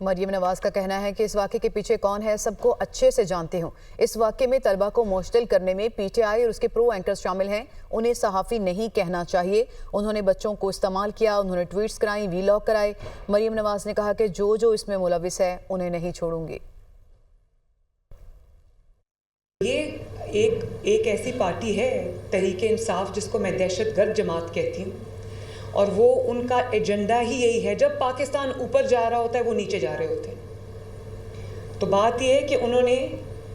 مریم نواز کا کہنا ہے کہ اس واقعے کے پیچھے کون ہے سب کو اچھے سے جانتے ہوں. اس واقعے میں طلبہ کو مشتعل کرنے میں پی ٹی آئی اور اس کے پرو اینکرز شامل ہیں. انہیں صحافی نہیں کہنا چاہیے. انہوں نے بچوں کو استعمال کیا, انہوں نے ٹویٹس کرائیں, وی لاگ کرائے. مریم نواز نے کہا کہ جو اس میں ملوث ہے انہیں نہیں چھوڑوں گی. یہ ایک ایسی پارٹی ہے تحریک انصاف جس کو میں دہشت گرد جماعت کہتی ہوں, اور وہ ان کا ایجنڈا ہی یہی ہے. جب پاکستان اوپر جا رہا ہوتا ہے وہ نیچے جا رہے ہوتے ہیں. تو بات یہ ہے کہ انہوں نے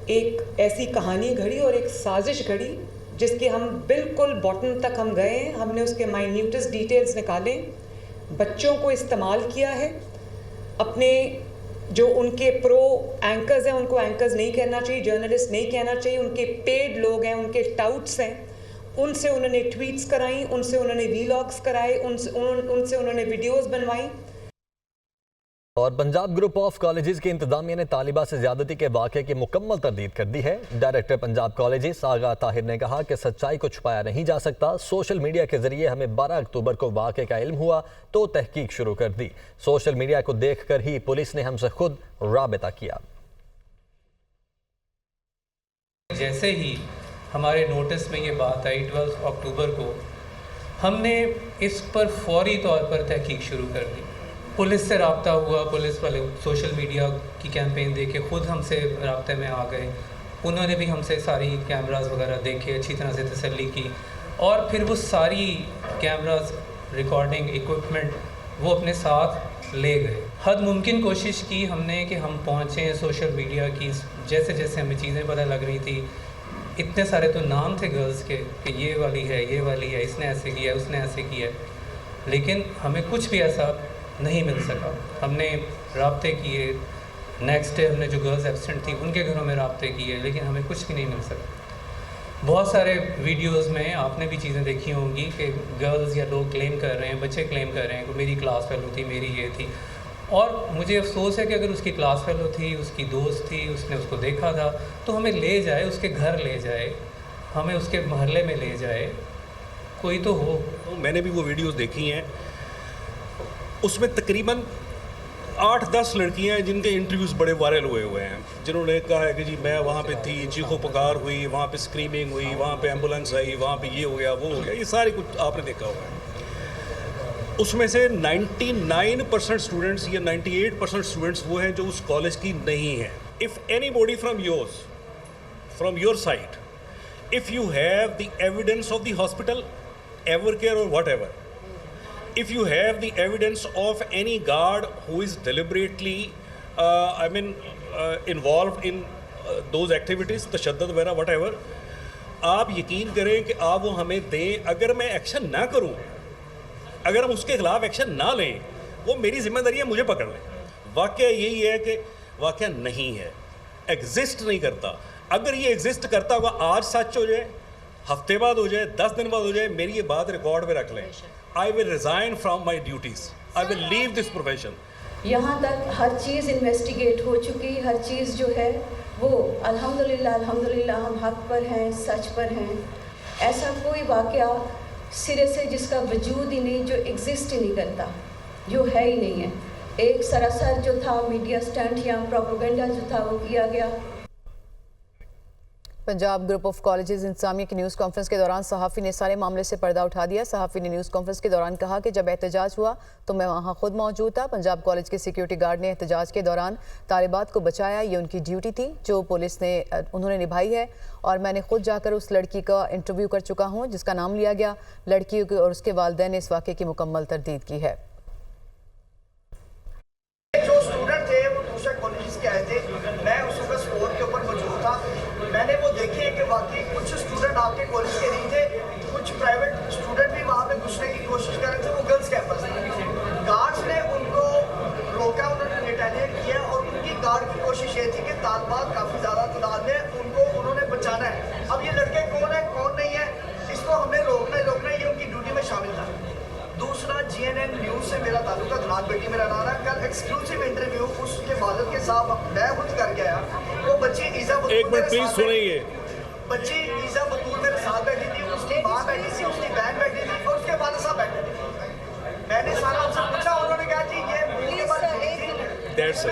ایک ایسی کہانی گھڑی اور ایک سازش گھڑی جس کے ہم بالکل باٹم تک ہم گئے ہیں. ہم نے اس کے مائنیوٹس ڈیٹیلز نکالے, بچوں کو استعمال کیا ہے. اپنے جو ان کے پرو اینکرز ہیں ان کو اینکرز نہیں کہنا چاہیے, جرنلسٹ نہیں کہنا چاہیے, ان کے پیڈ لوگ ہیں, ان کے ٹاؤٹس ہیں, ان سے انہوں نے ٹویٹس کرائیں, ان سے انہوں نے وی لاگز کرائے, ان سے انہوں نے ویڈیوز بنوائیں. اور پنجاب گروپ آف کالجز کی انتظامیہ نے طالبہ سے زیادتی کے واقعے کی مکمل تردید کر دی ہے. ڈائریکٹر پنجاب کالجز آغا طاہر نے کہا کہ سچائی کو چھپایا نہیں جا سکتا. سوشل میڈیا کے ذریعے ہمیں 12 اکتوبر کو واقعے کا علم ہوا تو تحقیق شروع کر دی. سوشل میڈیا کو دیکھ کر ہی پولیس نے ہم سے خود رابطہ کیا. جیسے ہی ہمارے نوٹس میں یہ بات آئی 12 اکتوبر کو, ہم نے اس پر فوری طور پر تحقیق شروع کر دی. پولیس سے رابطہ ہوا, پولیس والے سوشل میڈیا کی کیمپین دیکھ کے خود ہم سے رابطے میں آ گئے. انہوں نے بھی ہم سے ساری کیمراز وغیرہ دیکھے, اچھی طرح سے تسلی کی, اور پھر وہ ساری کیمراز, ریکارڈنگ ایکوپمنٹ وہ اپنے ساتھ لے گئے. حد ممکن کوشش کی ہم نے کہ ہم پہنچیں سوشل میڈیا کی, جیسے جیسے ہمیں چیزیں پتہ لگ رہی تھی. اتنے سارے تو نام تھے گرلز کے کہ یہ والی ہے, یہ والی ہے, اس نے ایسے کیا ہے, اس نے ایسے کیا ہے, لیکن ہمیں کچھ بھی ایسا نہیں مل سکا. ہم نے رابطے کیے, نیکسٹ ڈے ہم نے جو گرلز ایبسنٹ تھی ان کے گھروں میں رابطے کیے, لیکن ہمیں کچھ بھی نہیں مل سکا. بہت سارے ویڈیوز میں آپ نے بھی چیزیں دیکھی ہوں گی کہ گرلز یا لوگ کلیم کر رہے ہیں, بچے کلیم کر رہے ہیں کہ میری کلاس فیلو تھی, میری یہ تھی. اور مجھے افسوس ہے کہ اگر اس کی کلاس فیلو تھی, اس کی دوست تھی, اس نے اس کو دیکھا تھا, تو ہمیں لے جائے, اس کے گھر لے جائے, ہمیں اس کے محلے میں لے جائے, کوئی تو ہو. میں نے بھی وہ ویڈیوز دیکھی ہیں, اس میں تقریباً 8-10 لڑکیاں ہیں جن کے انٹرویوز بڑے وائرل ہوئے ہیں, جنہوں نے کہا ہے کہ جی میں وہاں پہ تھی, چیخو پکار ہوئی, وہاں پہ اسکریمنگ ہوئی, وہاں پہ ایمبولینس آئی, وہاں پہ یہ ہو گیا, وہ ہو گیا. یہ سارے کچھ آپ نے دیکھا ہوا ہے. اس میں سے 99% اسٹوڈنٹس یا 98% اسٹوڈنٹس وہ ہیں جو اس کالج کی نہیں ہیں. If anybody from your side, if you have the evidence of the hospital, Evercare اور whatever, if you have the evidence of any guard who is deliberately involved in those activities, تشدد وغیرہ whatever, آپ یقین کریں کہ آپ وہ ہمیں دیں. اگر میں ایکشن نہ کروں, اگر ہم اس کے خلاف ایکشن نہ لیں, وہ میری ذمہ داری ہے, مجھے پکڑ لیں. واقعہ یہی ہے کہ واقعہ نہیں ہے, ایگزسٹ نہیں کرتا. اگر یہ ایگزسٹ کرتا ہوگا, آج سچ ہو جائے, ہفتے بعد ہو جائے, 10 دن بعد ہو جائے, میری یہ بات ریکارڈ پہ رکھ لیں. I will resign from my duties. I will leave this profession. یہاں تک ہر چیز انویسٹیگیٹ ہو چکی, ہر چیز جو ہے وہ الحمدللہ ہم حق پر ہیں, سچ پر ہیں. ایسا کوئی واقعہ سرے سے جس کا وجود ہی نہیں, جو ایگزسٹ ہی نہیں کرتا, جو ہے ہی نہیں ہے. ایک سراسر جو تھا میڈیا اسٹنٹ یا پروپیگنڈا جو تھا وہ کیا گیا. پنجاب گروپ آف کالجز انتظامیہ کی نیوز کانفرنس کے دوران صحافی نے سارے معاملے سے پردہ اٹھا دیا. صحافی نے نیوز کانفرنس کے دوران کہا کہ جب احتجاج ہوا تو میں وہاں خود موجود تھا. پنجاب کالج کے سیکیورٹی گارڈ نے احتجاج کے دوران طالبات کو بچایا, یہ ان کی ڈیوٹی تھی جو پولیس نے انہوں نے نبھائی ہے, اور میں نے خود جا کر اس لڑکی کا انٹرویو کر چکا ہوں جس کا نام لیا گیا. لڑکی اور اس کے والدین نے اس واقعے کی مکمل تردید کی ہے. جو اسٹوڈنٹ تھے وہ دوسرے کالجز کے آئے تھے, میں اس وقت اسپورٹ کے اوپر موجود تھا. میں نے وہ دیکھے کہ واقعی کچھ اسٹوڈنٹ آپ کے کالج کے نہیں تھے, کچھ پرائیویٹ اسٹوڈنٹ بھی وہاں پہ گھسنے کی کوشش کر رہے تھے, وہ گرلس کیمپس تھے. گارڈس نے ان کو روکا, انہوں نے ریٹیلیٹ کیا, اور ان کی گارڈ کی کوشش یہ تھی کہ طالبات کافی زیادہ تعداد میں ان کو انہوں نے بچانا ہے. اب یہ لڑکے کون ہیں کون نہیں ہے, اس کو ہم نے روکنا ہے, یہ ان کی ڈیوٹی میں شامل تھا. دوسرا, GNN نیوز سے میرا تعلق ہے, دھنان بیٹی میرا نام ہے. کل ایکسکلوسیو انٹرویو اس کے والد کے ساتھ میں خود کر کے آیا. وہ بچی ایزا بطول میرے ساتھ بیٹھی تھی, اس کی ماں بیٹھی تھی, اس کی بہن بیٹھی تھی, اور اس کے والد صاحب بیٹھے تھے. میں نے سارا ان سے پوچھا, انہوں نے کہا کہ یہ That's it.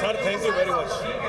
Sir, thank you very much.